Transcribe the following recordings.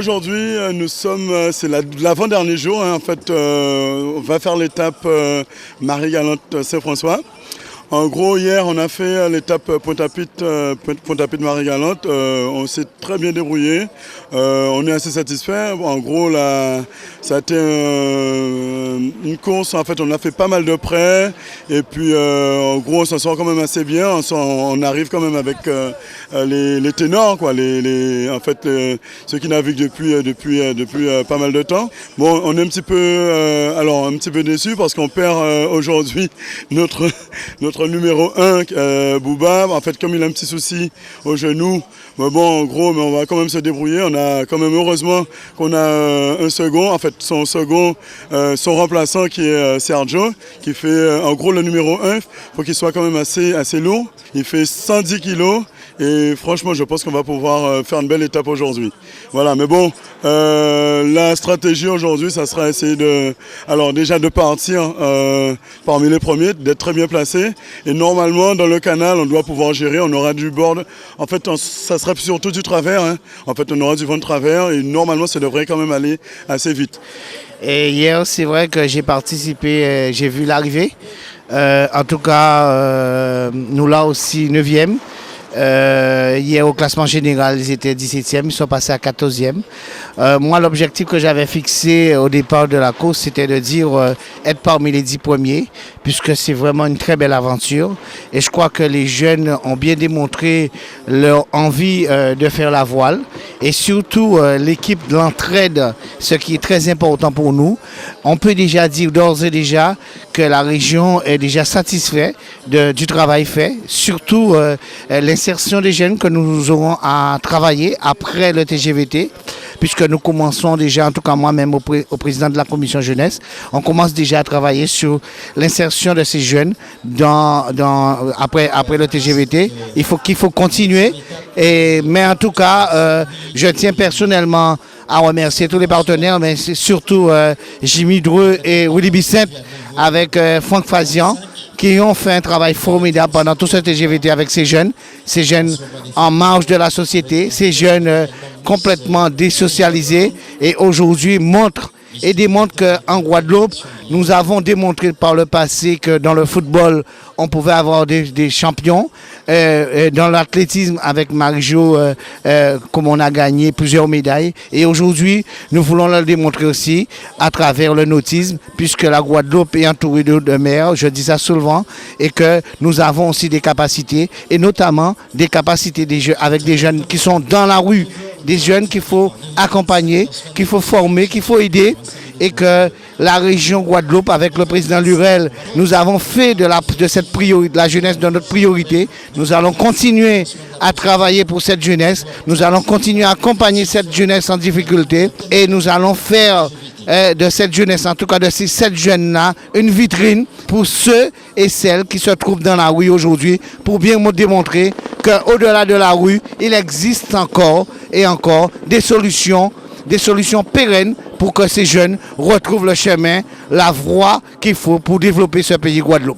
aujourd'hui, c'est l'avant-dernier jour. En fait, on va faire l'étape Marie-Galante Saint-François. En gros, hier, on a fait l'étape Pointe-à-Pitre Marie-Galante. On s'est très bien débrouillé. On est assez satisfait. En gros, ça a été une course. En fait, on a fait pas mal de près. Et puis, en gros, on s'en sort quand même assez bien. On arrive quand même avec les ténors, quoi. Ceux qui naviguent depuis pas mal de temps. Bon, on est un petit peu déçus parce qu'on perd aujourd'hui notre numéro 1, Bouba. En fait, comme il a un petit souci au genou, mais bon, en gros, on va quand même se débrouiller. On a quand même, heureusement, qu'on a un second. En fait, son remplaçant qui est Sergio, qui fait en gros le numéro 1. Il faut qu'il soit quand même assez lourd. Il fait 110 kilos. Et franchement, je pense qu'on va pouvoir faire une belle étape aujourd'hui. Voilà, mais bon, la stratégie aujourd'hui, ça sera essayer de partir parmi les premiers, d'être très bien placé. Et normalement, dans le canal, on doit pouvoir gérer, on aura du board. En fait, ça sera surtout du travers. Hein. En fait, on aura du vent de travers et normalement, ça devrait quand même aller assez vite. Et hier, c'est vrai que j'ai participé, j'ai vu l'arrivée. En tout cas, nous là aussi 9e. Hier au classement général, ils étaient 17e, ils sont passés à 14e. Moi, l'objectif que j'avais fixé au départ de la course, c'était de dire être parmi les 10 premiers, puisque c'est vraiment une très belle aventure. Et je crois que les jeunes ont bien démontré leur envie de faire la voile. Et surtout, l'équipe de l'entraide, ce qui est très important pour nous. On peut déjà dire d'ores et déjà que la région est déjà satisfaite du travail fait, surtout l'insertion des jeunes que nous aurons à travailler après le TGVT, puisque nous commençons déjà, en tout cas moi-même au président de la commission jeunesse, on commence déjà à travailler sur l'insertion de ces jeunes après le TGVT. Il faut continuer, mais en tout cas, je tiens personnellement à remercier tous les partenaires, mais c'est surtout Jimmy Dreux et Willy Bissent avec Franck Fazian, qui ont fait un travail formidable pendant tout ce TGVT avec ces jeunes en marge de la société, ces jeunes complètement désocialisés et aujourd'hui démontrent qu'en Guadeloupe, nous avons démontré par le passé que dans le football, on pouvait avoir des champions. Dans l'athlétisme, avec Marie-Jo, comme on a gagné plusieurs médailles. Et aujourd'hui, nous voulons le démontrer aussi à travers le nautisme, puisque la Guadeloupe est entourée de mer, je dis ça souvent, et que nous avons aussi des capacités, et notamment des capacités avec des jeunes qui sont dans la rue, des jeunes qu'il faut accompagner, qu'il faut former, qu'il faut aider, et que la région Guadeloupe, avec le président Lurel, nous avons fait de cette priorité, de la jeunesse de notre priorité. Nous allons continuer à travailler pour cette jeunesse. Nous allons continuer à accompagner cette jeunesse en difficulté. Et nous allons faire de cette jeunesse, en tout cas de ces 7 jeunes-là, une vitrine pour ceux et celles qui se trouvent dans la rue aujourd'hui, pour bien démontrer qu'au-delà de la rue, il existe encore et encore des solutions pérennes pour que ces jeunes retrouvent le chemin, la voie qu'il faut pour développer ce pays Guadeloupe.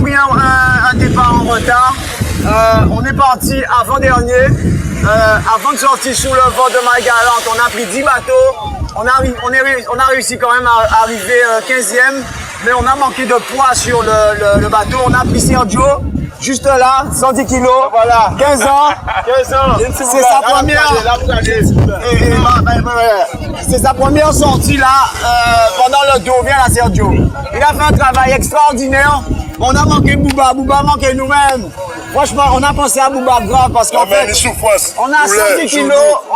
pris un départ en retard. On est parti avant-dernier. Avant de sortir sur le vent de Marie-Galante, on a pris 10 bateaux. On a réussi quand même à arriver 15e, mais on a manqué de poids sur le bateau. On a pris Sergio, juste là, 110 kilos, voilà. 15 ans. C'est sa première. C'est sa première sortie là, pendant le dos. Viens là, Sergio. Il a fait un travail extraordinaire. On a manqué Bouba a manqué nous-mêmes. Franchement, on a pensé à Bouba grave parce qu'en fait, on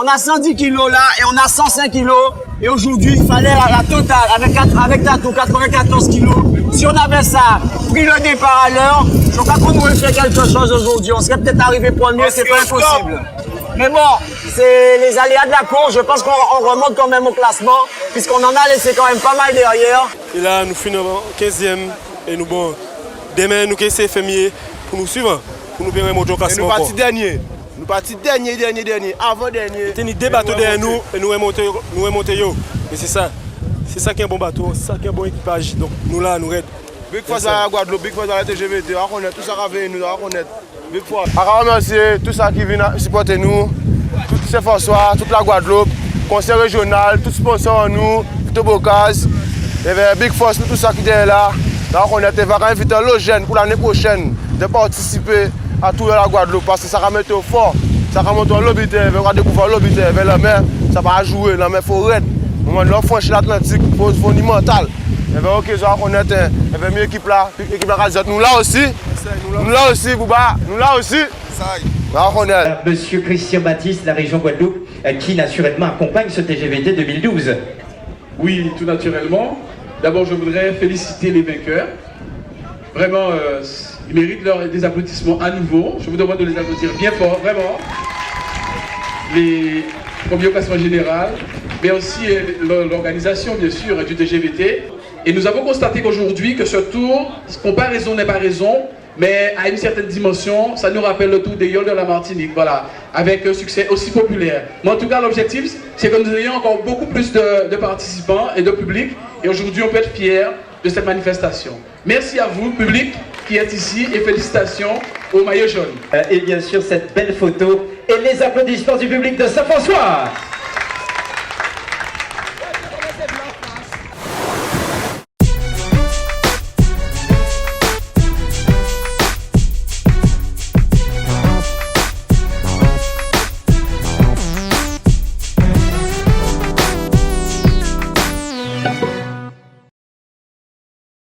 a 110 kilos là et on a 105 kilos. Et aujourd'hui, il fallait la totale avec Tatou, 94 kilos. Si on avait ça, pris le départ à l'heure, je crois qu'on aurait fait quelque chose aujourd'hui. On serait peut-être arrivé premier, c'est pas impossible. Mais bon, c'est les aléas de la course. Je pense qu'on remonte quand même au classement, puisqu'on en a laissé quand même pas mal derrière. Et là, nous finissons 15e. Et nous, bon, demain, nous essayons de faire mieux pour nous suivre, pour nous permettre de monter au classement. Nous partis dernier. Nous partis dernier, avant-dernier. Il y a deux bateaux derrière nous et nous sommes montés. Mais c'est ça. C'est ça qui est un bon bateau, c'est ça qui est un bon équipage. Donc nous là, nous aidons. Big fois à la Guadeloupe, big fois à la TGVT, on connaît tout ça qui vient nous, on connaît. Big fois. On remercier tout ça qui vient supporter nous, toutes ces forces, toute la Guadeloupe, conseil régional, tous les sponsors en nous, tout Bocaz. Et Big Force, tout ça qui est là. Là, on a invité les jeunes pour l'année prochaine de participer à tout la Guadeloupe parce que ça va mettre au fort. Ça va monter au l'obité, on va découvrir l'obité avec la mer, ça va jouer, la mer forêt. On va franchir l'Atlantique, il faut monumental. Et bien, ok, on a une équipe là, l'équipe là, nous là aussi, Bouba, nous là aussi. Monsieur Christian Baptiste, la région Guadeloupe, qui naturellement accompagne ce TGVT 2012. Oui, tout naturellement. D'abord, je voudrais féliciter les vainqueurs. Vraiment, ils méritent des applaudissements à nouveau. Je vous demande de les applaudir bien fort, vraiment. Les premiers au classement général, mais aussi l'organisation, bien sûr, du TGVT. Et nous avons constaté qu'aujourd'hui, que ce tour, comparaison n'est pas raison, mais à une certaine dimension, ça nous rappelle le tour des Yoles de la Martinique, voilà, avec un succès aussi populaire. Mais en tout cas, l'objectif, c'est que nous ayons encore beaucoup plus de participants et de public. Et aujourd'hui, on peut être fiers de cette manifestation. Merci à vous, public, qui êtes ici, et félicitations au maillot jaune. Et bien sûr, cette belle photo et les applaudissements du public de Saint-François.